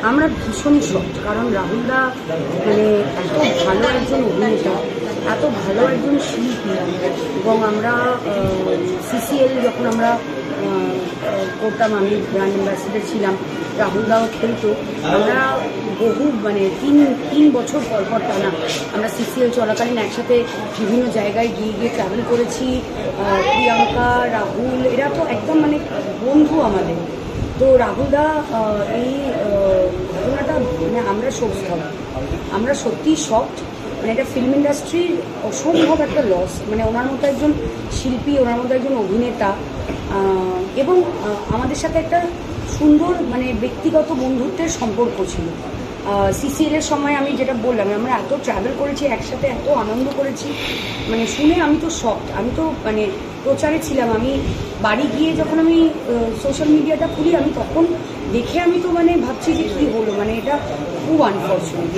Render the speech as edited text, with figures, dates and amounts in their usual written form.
আমরা ভীষণই শক্ত, কারণ রাহুলদা মানে এত ভালো একজন অভিনেতা, এত ভালো একজন শিল্পী, এবং আমরা সিসিএল যখন আমরা করতাম, আমি ব্র্যান্ড অ্যাম্বাসেডার ছিলাম, রাহুলদাও খেলতো, আমরা বহু মানে তিন বছর পর পর টানা আমরা সিসিএল চলাকালীন একসাথে বিভিন্ন জায়গায় গিয়ে গিয়ে ট্রাভেল করেছি। প্রিয়াঙ্কা, রাহুল, এরা তো একদম মানে বন্ধু আমাদের। তো রাহুলদা এই ঘটনাটা মানে আমরা আমরা সত্যিই শকড। মানে এটা ফিল্ম ইন্ডাস্ট্রির অসম্ভব একটা লস। মানে ওনার মতো একজন শিল্পী, ওনার মতো একজন অভিনেতা, এবং আমাদের সাথে একটা সুন্দর মানে ব্যক্তিগত বন্ধুত্বের সম্পর্ক ছিল। সিসিএলের সময় আমি যেটা বললাম, আমরা এত ট্রাভেল করেছি একসাথে, এত আনন্দ করেছি, মানে শুনে আমি তো শকড। আমি তো মানে প্রচারে ছিলাম, আমি বাড়ি গিয়ে যখন আমি সোশ্যাল মিডিয়াটা খুলি, আমি তখন দেখে আমি তো মানে ভাবছি যে কী হলো, মানে এটা খুব আনফর্চুনেট।